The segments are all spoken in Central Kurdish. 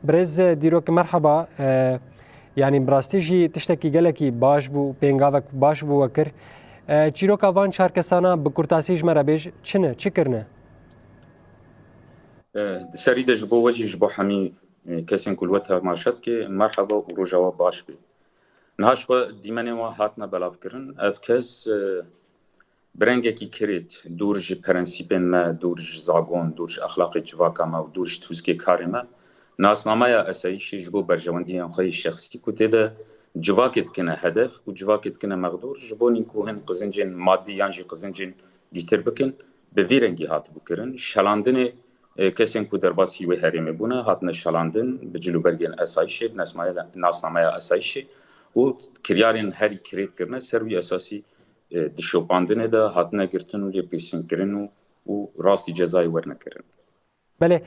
برز دیروک مرحبا يعني براستيجي تشتكي قالكي باش بو بينغافك باش بو وكر چیروک وان شارکسانا بکورتاسیج مرابیج چنه چکرنه سری دجبو وجه جبو حمی کسین کلوتها ماشد که مرحبا و روجوا باش بی نهاش خو دیمنه و هاتنا بلاف کرن اف کس برنگه کی کریت دورج پرنسیپن ما دورج زاگون دورج اخلاق جواکا ما دورج توزکی کار ما ناسنامه اسایش جبو برجواندی خو شخصی کوته ده جواکت کنه هدف و جواکت کنه مقدور جبونین کوهن قزنجن مادی یانجی قزنجن دیتر بکن به ویرنگی هات بکرن شلاندن کسین کو درباسی و هرمه بونه هاتن شلاندن به جلوبرگن اسایش ناسنامه اسایش و کریارن هری کریت کرنه سروی اساسی دشوپاندنه ده هاتنه گرتن و لیپیسین کرن و راستی جزای ورنه کرن بله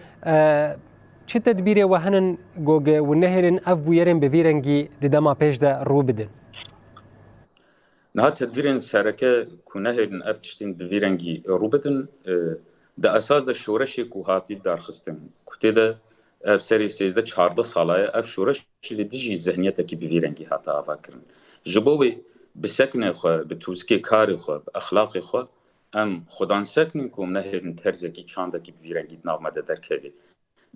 چه تدبیری و هنن گوگه و نهرن اف بویرن به ویرنگی ددما پیش ده رو بدن نه تدبیرن سرکه کو نهرن اف تشتین به ویرنگی رو بدن ده اساس ده شورشی کو هاتی درخستن کوته ده اف سری 13-14 ساله اف شورش دیجی ذهنیت کی به ویرنگی هاتا آوا کرن جبوی بسکنه خو به توزکی کار خو اخلاق خو ام خودان سکنن کوم نهرن ترزکی چانده کی به ویرنگی نامده درکوی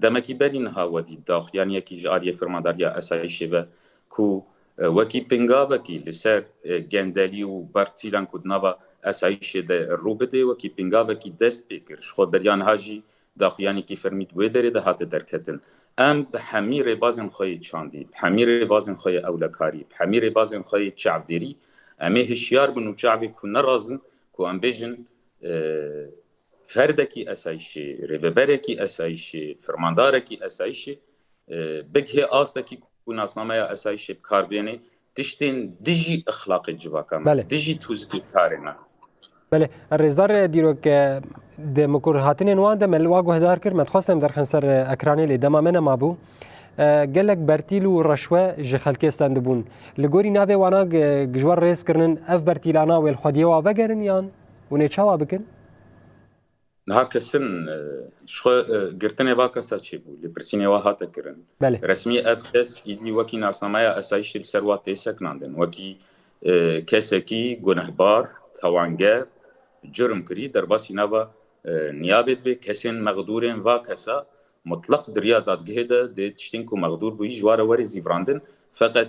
دمکی برین ها ودی داخل یعنی یکی جاری فرمانداریا اسایش و کو وکی پنگاوکی لسر گندلی و برتیلان کدناوا اسایش ده روبده وکی پنگاوکی دست بکر شخو بریان هاجی داخل یعنی کی فرمید و داره ده هات درکتن ام به حمیر بازن خوی چاندی حمیر بازن خوی اولکاری حمیر بازن خوی چعبدری امی هشیار بنو چعبی کو نرازن کو ام بیجن فردکی اسایشی ریوبرکی اسایشی فرماندارکی اسایشی بگه آستکی کناسنامه اسایشی کاربینی تشتین دیجی اخلاق جواکا بله. دیجی توزکی کارنا بله الرزدار دیروک ده مکور هاتین نوان ده ملواگو هدار کر متخواستم در خنسر اکرانی لی دما من مابو گلک برتیل و رشوه جخلکستان دبون لگوری ناوی وانا گجوار ریس کرنن اف برتیلانا و الخودیه و وگرن یان و نیچاوا بکن نه کسن شو گرتنه واکسا چی بود لپرسینه واحد کردن بله رسمی افکس ایدی وکی ناسنامه اسایشی سروات تسکناندن وکی کسکی گنهبار توانگر جرم کری در باسی نوا نیابت به کسین مقدورن واکسا مطلق دریا دادگه ده تشتین کو مقدور بوی جوار وری زیبراندن فقط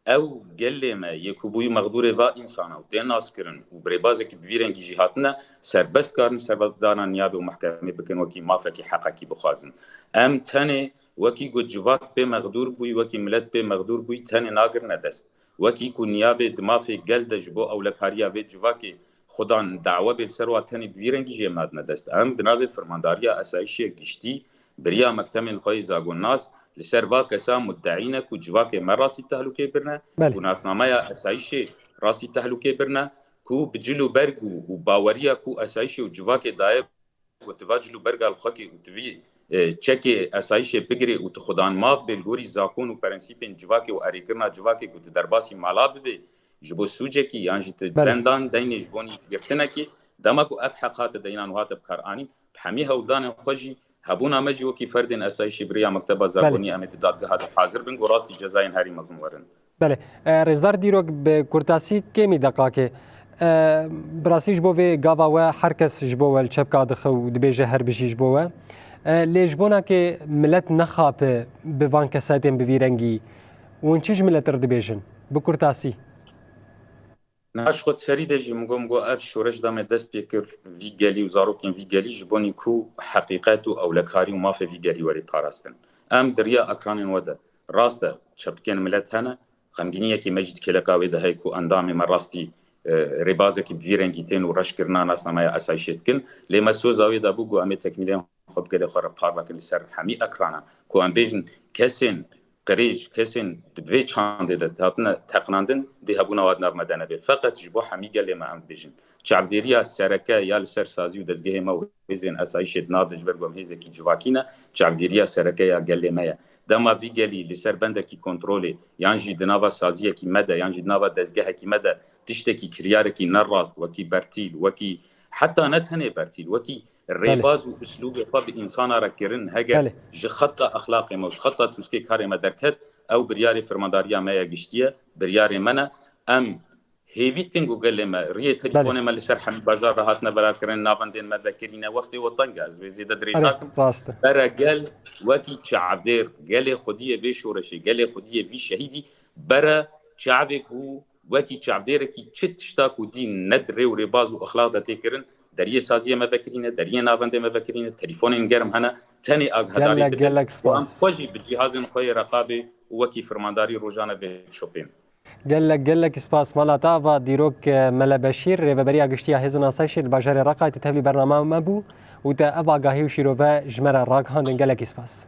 او گله ما یکوبوی مقدور و انسان او دناس کرن و بربازه کی ویرنگی جهاتنا سربست کارن سربست دانا نیابه و محکمه بکن وکی مافکی حقکی بخوازن ام تنه وکی گو جواک به مقدور بوی وکی ملت به مقدور بوی تنه ناگر ندست وکی کو نیابه دمافی گل دجبو اولکاریا و جواکی خودان دعوه به سروا تنه ویرنگی جماد ندست ام بنابه فرمانداریا اسایشی گشتی بریا مکتمل خوی زاگون ناس لسروا کسا مدعینه کو جواکه مراسی تهلوکه برنه کو ناسنامه اسایشی راسی تهلوکه برنه کو بجلو برگو و باوریا کو اسایشی و جواکه دای و تواجلو برگال خوکی و توی چک اسایشی بگیری و تو خدان ماف بلگوری زاکون و پرنسیپن جواکه و اریکرنا جواکه کو درباسی مالا ببی جبو سوجه کی یانجی دندان دین جبونی گرفتنه کی دمکو اف حقات دینان وات بکارانی حمی هودان خوجی هبونا مجي وكي فردين اسايشي بريا مكتبه زاغوني امت دادگاه هذا حاضر بن وراستي جزاين هاري مزن ورن بله رزدار دیروک به کورتاسی کمی دقاقه براسیج بوه گاوا و هر کس جبوه الچبکا دخو دبیجه هر بشی جبوه لیجبونا که ملت نخابه به وان کساتین بویرنگی و چیج ملت ردبیجن به کورتاسی ناش خود سری دجی مگم گو اف شورش دام دست بکر ویگلی و زاروکین ویگلی جبونی کو حقیقت و اولکاری و مافه ویگلی وری پاراستن ام دریا اکرانین وده راسته چپکن ملت هنه خمگینی یکی مجد کلکاوی ده کو اندام مراستی ربازه کی ویرنگیتن و رش کرنا ناسنامه اسایشت کن لما سوزاوی ده بو ام تکمیلن خب کله خور پاروکن سر همی اکرانا کو ام بیجن کسین قریج کسین دوی چانده ده تاتنا تقناندن ده هبونا واد نرمدنه به فقط جبو حمی گله ما ام بیجن چعبدیریا سرکه یا لسر سازی و دزگه ما وزن اسایشت نادج برگم هیزه کی جواکینا چعبدیریا سرکه یا گله ما دما وی گلی لسر بنده کی کنترلی یانجی دناوا سازی کی مده یانجی دناوا دزگه کی مده تشتکی کریار کی نراست وکی برتیل وکی حتی نتنه برتیل وکی ریباز و اسلوب خو به انسان را کرن هگر ج خط اخلاقی مش خط توسکی کار ما درکت او بریار فرمانداریا ما گشتیه بریار منه ام هیویت کنگو گله ما ری تلفن ما لسر حمید بازار راحت نبرات کرن نافندین ما ذکرین وقت و طنگ از زیاده دریجاکم برا گل وکی چعبدر گله خودی وی شورشی گله خودی وی شهیدی برا چعبکو وکی چعبدر کی چت شتاکو دین ندره و ریباز و اخلاق تکرن دریه سازی ما ذکرینه دریه نافنده ما ذکرینه تلفن گرم هنا تاني اگهداری گلک وام خوجی بجهاد خوی رقابه وکی فرمانداری روزانه به شوپیم گلک سپاس مالا تاوا دیروک ملا بشیر ریوبری اگشتیا هزنا سایشل باجر رقایت تبلی برنامه ما بو و تا ابا گاهی و شیروه جمره راک هاندن گلک سپاس